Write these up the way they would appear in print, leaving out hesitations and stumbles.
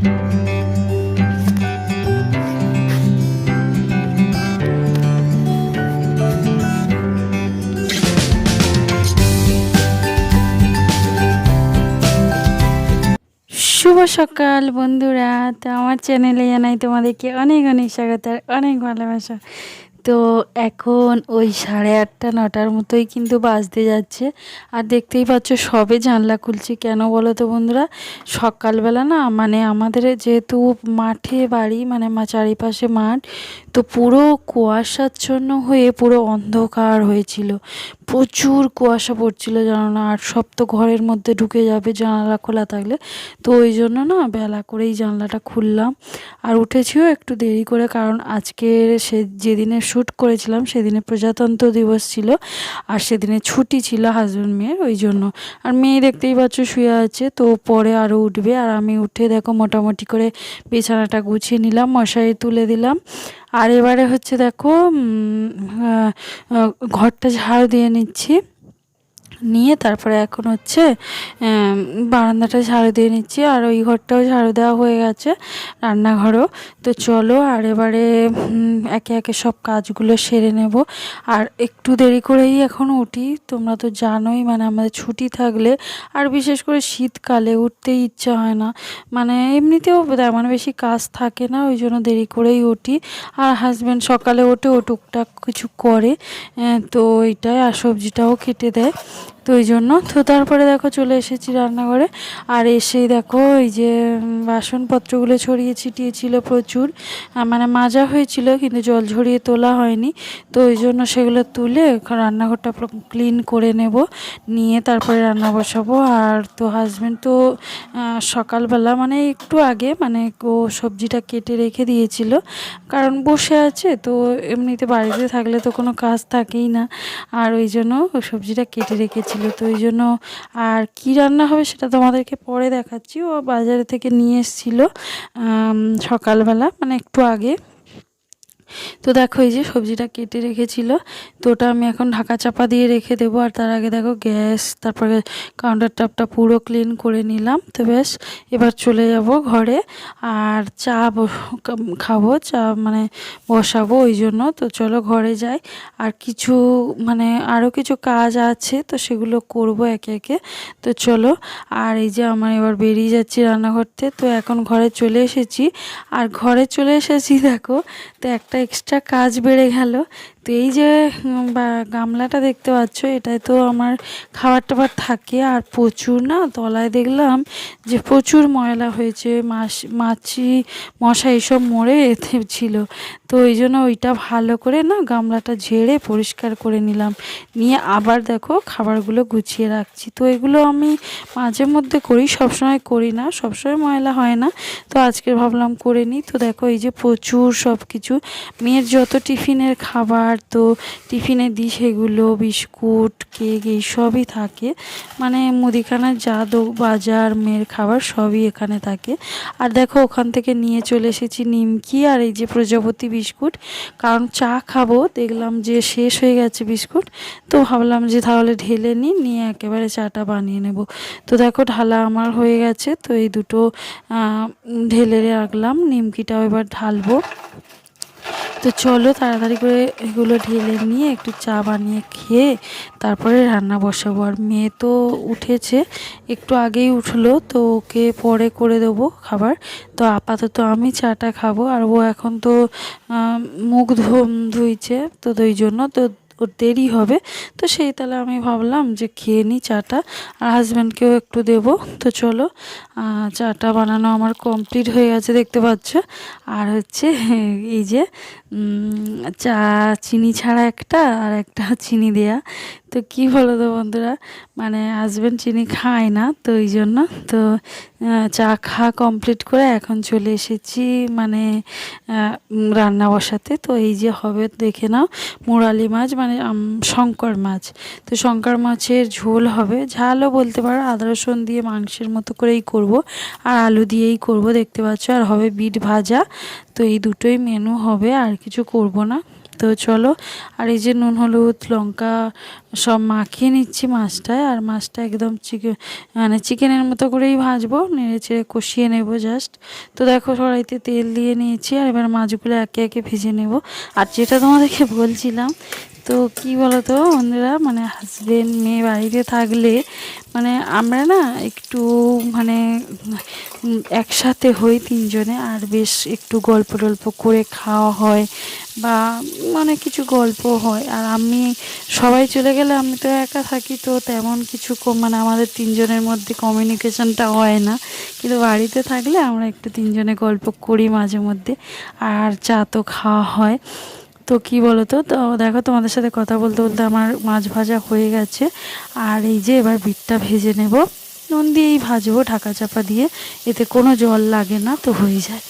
শুভ সকাল বন্ধুরা, তো আমার চ্যানেলে জানাই তোমাদেরকে অনেক অনেক স্বাগত আর অনেক ভালোবাসা। তো এখন ওই 8:30-9টার মতোই কিন্তু বাজতে যাচ্ছে, আর দেখতেই পাচ্ছ সবে জানলা খুলছি। কেন বলো তো বন্ধুরা, সকালবেলা না মানে আমাদের যেহেতু মাঠে বাড়ি, মানে চারিপাশে মাঠ, তো পুরো কুয়াশাচ্ছন্ন হয়ে পুরো অন্ধকার হয়েছিল, প্রচুর কুয়াশা পড়ছিল জানো না। আর সব তো ঘরের মধ্যে ঢুকে যাবে জানালা খোলা থাকলে, তো ওই জন্য না বেলা করেই জানলাটা খুললাম। আর উঠেছিও একটু দেরি করে, কারণ আজকে যেদিনে শ্যুট করেছিলাম সেদিনে প্রজাতন্ত্র দিবস ছিল, আর সেদিনে ছুটি ছিল হাজব্যান্ড মেয়ের, ওই জন্য। আর মেয়ে দেখতেই পাচ্ছ শুয়ে আছে, তো পরে আরও উঠবে। আর আমি উঠে দেখো মোটামুটি করে বিছানাটা গুছিয়ে নিলাম, মশারি তুলে দিলাম। আর এবারে হচ্ছে দেখো ঘরটা ঝাড়ু দিয়ে নিচ্ছি, নিয়ে তারপরে এখন হচ্ছে বারান্দাটা ঝাড়ু দিয়ে নিচ্ছি, আর ওই ঘরটাও ঝাড়ু দেওয়া হয়ে গেছে, রান্নাঘরও। তো চলো আর এবারে একে একে সব কাজগুলো সেরে নেব। আর একটু দেরি করেই এখন উঠি, তোমরা তো জানোই, মানে আমাদের ছুটি থাকলে আর বিশেষ করে শীতকালে উঠতেই ইচ্ছা হয় না, মানে এমনিতেও তেমন বেশি কাজ থাকে না, ওই জন্য দেরি করেই উঠি। আর হাজব্যান্ড সকালে ওঠে, ও টুকটাক কিছু করে, তো এইটাই, আর সবজিটাও কেটে দেয়, তো ওই জন্য। তো তারপরে দেখো চলে এসেছি রান্নাঘরে, আর এসেই দেখো এই যে বাসনপত্রগুলো ছড়িয়ে ছিটিয়েছিল প্রচুর, মানে মাজা হয়েছিল কিন্তু জল ঝরিয়ে তোলা হয়নি, তো ওই জন্য সেগুলো তুলে রান্নাঘরটা ক্লিন করে নেব, নিয়ে তারপরে রান্না বসাবো। আর তো হাজব্যান্ড তো সকালবেলা মানে একটু আগে মানে ও সবজিটা কেটে রেখে দিয়েছিল, কারণ বসে আছে, তো এমনিতে বাড়িতে থাকলে তো কোনো কাজ থাকেই না, আর ওই জন্য ও সবজিটা কেটে রেখেছিল, তো ওই জন্য। আর কি রান্না হবে সেটা তোমাদেরকে পরে দেখাচ্ছি, ও বাজারে থেকে নিয়ে এসেছিলো সকালবেলা, মানে একটু আগে। তো দেখো এই যে সবজিটা কেটে রেখেছিল, তো ওটা আমি এখন ঢাকা চাপা দিয়ে রেখে দেবো। আর তার আগে দেখো গ্যাস, তারপরে কাউন্টার টপটা পুরো ক্লিন করে নিলাম। তো বেশ, এবার চলে যাব ঘরে, আর চা খাবো, চা মানে বসাবো, ওই জন্য। তো চলো ঘরে যাই, আর কিছু মানে আরও কিছু কাজ আছে, তো সেগুলো করব একে একে। তো চলো, আর এই যে আমার এবার বেরিয়ে যাচ্ছি রান্নাঘরতে, তো এখন ঘরে চলে এসেছি। আর ঘরে চলে এসেছি দেখো, তো একটা এক্সট্রা কাজ বেড়ে গেল। তো এই যে গামলাটা দেখতে পাচ্ছ, এটাই তো আমার খাবার টাবার থাকে, আর প্রচুর না তলায় দেখলাম যে প্রচুর ময়লা হয়েছে, মাছি মশা এইসব মরে এতে ছিল, তো ওই জন্য ওইটা ভালো করে না গামলাটা ঝেড়ে পরিষ্কার করে নিলাম, নিয়ে আবার দেখো খাবারগুলো গুছিয়ে রাখছি। তো এগুলো আমি মাঝে মধ্যে করি, সবসময় করি না, সবসময় ময়লা হয় না, তো আজকে ভাবলাম করে নিই। তো দেখো এই যে প্রচুর সব কিছু, মেয়ের যত টিফিনের খাবার, তো টিফিনে দিই সেগুলো, বিস্কুট, কেক এইসবই থাকে, মানে মুদিখানার যা বাজার মেয়ের খাবার সবই এখানে থাকে। আর দেখো ওখান থেকে নিয়ে চলে এসেছি নিমকি, আর এই যে প্রজাপতি বিস্কুট, কারণ চা খাবো, দেখলাম যে শেষ হয়ে গেছে বিস্কুট, তো ভাবলাম যে তাহলে ঢেলে নিয়ে একেবারে চাটা বানিয়ে নেব। তো দেখো ঢালা আমার হয়ে গেছে, তো এই দুটো ঢেলে রাখলাম, নিমকিটাও এবার ঢালবো। তো চলো তাড়াতাড়ি করে এগুলো ঢেলে নিয়ে একটু চা বানিয়ে খেয়ে তারপরে রান্না বসাবো। আর মেয়ে তো উঠেছে, একটু আগেই উঠলো, তো ওকে পরে করে দেবো খাবার। তো আপাতত আমি চাটা খাবো, আর ও এখন তো মুখ ধুইছে, তো ওই জন্য তো ওর দেরি হবে, তো সেই তাহলে আমি ভাবলাম যে খেয়ে নিই চাটা, আর হাজব্যান্ডকেও একটু দেবো। তো চলো, চাটা বানানো আমার কমপ্লিট হয়ে গেছে দেখতে পাচ্ছ। আর হচ্ছে এই যে চা চিনি ছাড়া একটা, আর একটা চিনি দেয়া। তো কি বলো তো বন্ধুরা, মানে হাজব্যান্ড চিনি খায় না, তো ওই জন্য। তো চা খাওয়া কমপ্লিট করে এখন চলে এসেছি মানে রান্না বসাতে। তো এই যে হবে দেখে নাও, মুরালি মাছ মানে শঙ্কর মাছ, তো শঙ্কর মাছের ঝোল হবে, ঝালও বলতে পারো, আদা রসুন দিয়ে মাংসের মতো করেই করব, আর আলু দিয়েই করব দেখতে পাচ্ছ, আর হবে বিট ভাজা। তো এই দুটোই মেনু হবে, আর কিছু করব না। তো চলো, আর এই যে নুন হলুদ লঙ্কা সব মাখিয়ে নিচ্ছি মাছটায়, আর মাছটা একদম মানে চিকেনের মতো করেই ভাজবো, নেড়ে চেড়ে কষিয়ে নেব জাস্ট। তো দেখো কড়াইতে তেল দিয়ে নিয়েছি, আর এবার মাছগুলো একে একে ভেজে নেব। আর যেটা তোমাদেরকে বলছিলাম, তো কি বলো তো বন্ধুরা, মানে হাজবেন্ড মেয়ে বাড়িতে থাকলে মানে আমরা না একটু মানে একসাথে হই তিনজনে, আর বেশ একটু গল্প টল্প করে খাওয়া হয়, বা মানে কিছু গল্প হয়। আর আমি সবাই চলে গেলে আমি তো একা থাকি, তো তেমন কিছু মানে আমাদের তিনজনের মধ্যে কমিউনিকেশনটা হয় না। কিন্তু বাড়িতে থাকলে আমরা একটু তিনজনে গল্প করি মাঝে মধ্যে, আর চা তো খাওয়া হয়। তো কি বলো তো, তো দেখো তোমাদের সাথে কথা বলতে বলতে আমার মাছ ভাজা হয়ে গেছে। আর এই যে এবার বিটটা ভেজে নেব, নুন দিয়েই ভাজবো ঢাকা চাপা দিয়ে, এতে কোনো জল লাগে না, তো হয়ে যায়।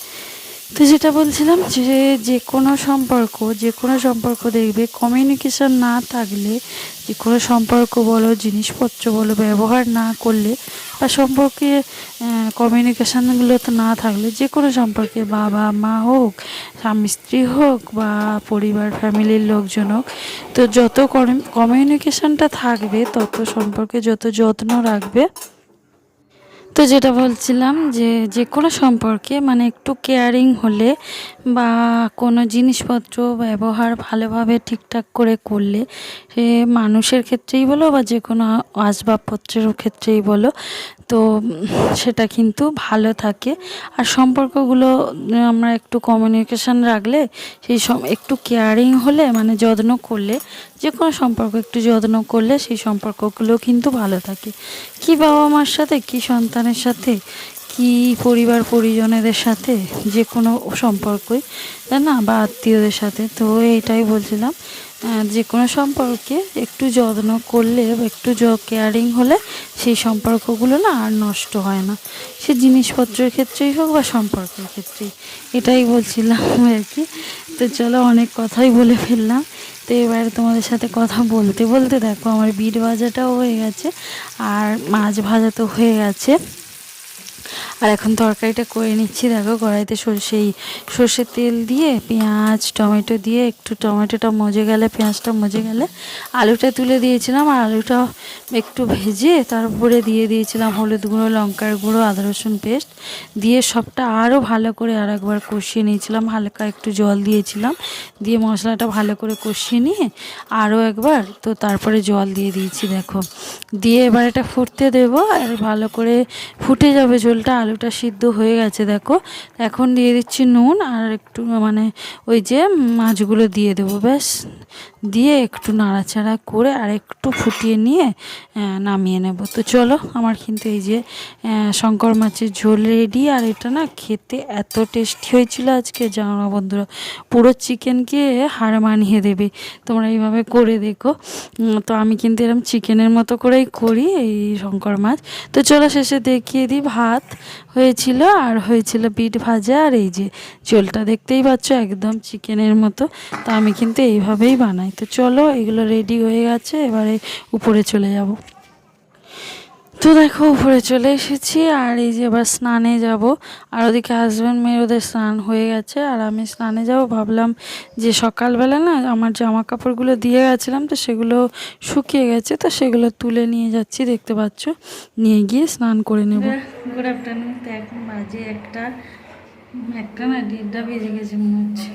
তো যেটা বলছিলাম যে যে কোনো সম্পর্ক দেখবে কমিউনিকেশান না থাকলে, যে কোনো সম্পর্ক বলো জিনিসপত্র বলো ব্যবহার না করলে, বা সম্পর্কে কমিউনিকেশানগুলো তো না থাকলে, যে কোনো সম্পর্কে বাবা মা হোক, স্বামী স্ত্রী হোক, বা পরিবার ফ্যামিলির লোকজন হোক, তো যত কমিউনিকেশানটা থাকবে তত সম্পর্কে যত যত্ন রাখবে। তো যেটা বলছিলাম যে যে কোনো সম্পর্কে মানে একটু কেয়ারিং হলে, বা কোনো জিনিসপত্র ব্যবহার ভালোভাবে ঠিকঠাক করে করলে, সে মানুষের ক্ষেত্রেই বলো বা যে কোনো আসবাবপত্রের ক্ষেত্রেই বলো, তো সেটা কিন্তু ভালো থাকে। আর সম্পর্কগুলো আমরা একটু কমিউনিকেশান রাখলে, সেই একটু কেয়ারিং হলে মানে যত্ন করলে, যে কোনো সম্পর্ক একটু যত্ন করলে সেই সম্পর্কগুলো কিন্তু ভালো থাকে। কি বাবা মার সাথে, কি সন্তানের সাথে, কি পরিবার পরিজনেদের সাথে, যে কোনো সম্পর্কই, তাই না, বা আত্মীয়দের সাথে। তো এইটাই বলছিলাম, যে কোনো সম্পর্কে একটু যত্ন করলে বা একটু কেয়ারিং হলে সেই সম্পর্কগুলো না আর নষ্ট হয় না, সে জিনিসপত্রের ক্ষেত্রেই হোক বা সম্পর্কের ক্ষেত্রেই। এটাই বলছিলাম আর কি। তো চলো, অনেক কথাই বলে ফেললাম। তো এবারে তোমাদের সাথে কথা বলতে বলতে দেখো আমার বিট ভাজাটাও হয়ে গেছে, আর মাছ ভাজা তো হয়ে গেছে। আর এখন তরকারিটা করে নিচ্ছি। দেখো কড়াইতে সর্ষের তেল দিয়ে পেঁয়াজ টমেটো দিয়ে, একটু টমেটোটা মজে গেলে, পেঁয়াজটা মজে গেলে আলুটা তুলে দিয়েছিলাম, আর আলুটা একটু ভেজে তারপরে দিয়ে দিয়েছিলাম হলুদ গুঁড়ো, লঙ্কার গুঁড়ো, আদা রসুন পেস্ট দিয়ে সবটা আরও ভালো করে আর একবার কষিয়ে নিয়েছিলাম। হালকা একটু জল দিয়েছিলাম, দিয়ে মশলাটা ভালো করে কষিয়ে নিয়ে আরও একবার, তো তারপরে জল দিয়ে দিয়েছি। দেখো দিয়ে এবার এটা ফুটতে দেবো, আর ভালো করে ফুটে যাবে ঝোলটা, আলুটা সিদ্ধ হয়ে গেছে। দেখো এখন দিয়ে দিচ্ছি নুন, আর একটু মানে ওই যে মাছগুলো দিয়ে দেবো, ব্যাস দিয়ে একটু নাড়াচাড়া করে আর একটু ফুটিয়ে নিয়ে নামিয়ে নেব। তো চলো, আমার কিন্তু এই যে শঙ্কর মাছের ঝোল রেডি। আর এটা না খেতে এত টেস্টি হয়েছিল আজকে, জানো না বন্ধুরা, পুরো চিকেনকে হার মানিয়ে দেবে। তোমরা এইভাবে করে দেখো। তো আমি কিন্তু এরকম চিকেনের মতো করেই করি এই শঙ্কর মাছ। তো চলো শেষে দেখিয়ে দিই, ভাত হয়েছিল আর হয়েছিল বিট ভাজা, আর এই যে ঝোলটা দেখতেই পাচ্ছ একদম চিকেনের মতো। তো আমি কিন্তু এইভাবেই বানাই। তো চলো, এগুলো রেডি হয়ে গেছে, এবারে উপরে চলে যাব। তো দেখো উপরে চলে এসেছি, আর এই যে এবার স্নানে যাব। আর ওদিকে হাজব্যান্ড মেয়ের ওদের স্নান হয়ে গেছে, আর আমি স্নানে যাব। ভাবলাম যে সকালবেলা না আমার জামা কাপড়গুলো দিয়ে গেছিলাম, তো সেগুলো শুকিয়ে গেছে, তো সেগুলো তুলে নিয়ে যাচ্ছি, দেখতে পাচ্ছ, নিয়ে গিয়ে স্নান করে নেব। Good afternoon. তো এখন বাজে একটা না 1:30 বেজে গেছে মনে হচ্ছে,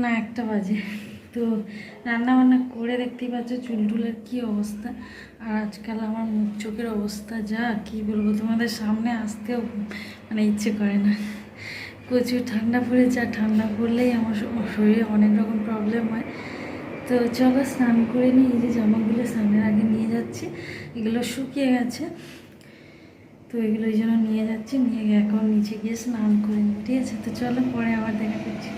না 1টা বাজে। তো রান্না বান্না করে দেখতেই পাচ্ছ চুল টুলের কী অবস্থা, আর আজকাল আমার মুখ চোখের অবস্থা যা, কি বলবো, তোমাদের সামনে আসতেও মানে ইচ্ছে করে না। প্রচুর ঠান্ডা পড়েছে, আর ঠান্ডা পড়লেই আমার শরীরে অনেক রকম প্রবলেম হয়। তো চলো স্নান করে নিই। এই যে জামাগুলো স্নানের আগে নিয়ে যাচ্ছি, এগুলো শুকিয়ে গেছে, তো এগুলো এই জন্য নিয়ে যাচ্ছি, নিয়ে এখন নিচে গিয়ে স্নান করে নিই, ঠিক আছে? তো চলো পরে আবার দেখা করছি।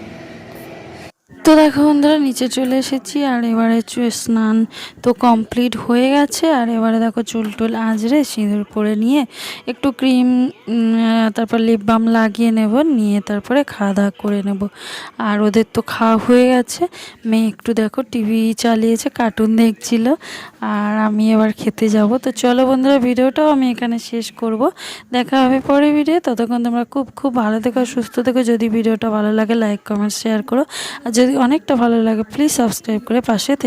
তো দেখো বন্ধুরা, নিচে চলে এসেছি, আর এবারে স্নান তো কমপ্লিট হয়ে গেছে। আর এবারে দেখো চুল টুল আঁচড়ে সিঁদুর পরে নিয়ে একটু ক্রিম, তারপর লিপ বাম লাগিয়ে নেব, নিয়ে তারপরে খাওয়া দাওয়া করে নেব। আর ওদের তো খাওয়া হয়ে গেছে, মেয়ে একটু দেখো টিভি চালিয়েছে, কার্টুন দেখছিল, আর আমি এবার খেতে যাব। তো চলো বন্ধুরা, ভিডিওটাও আমি এখানে শেষ করব, দেখা হবে পরে ভিডিও। ততক্ষণ তোমরা খুব খুব ভালো থেকো, সুস্থ থেকো। যদি ভিডিওটা ভালো লাগে লাইক কমেন্ট শেয়ার করো, আর যদি অনেকটা ভালো লাগে। প্লিজ সাবস্ক্রাইব করে পাশে থেকে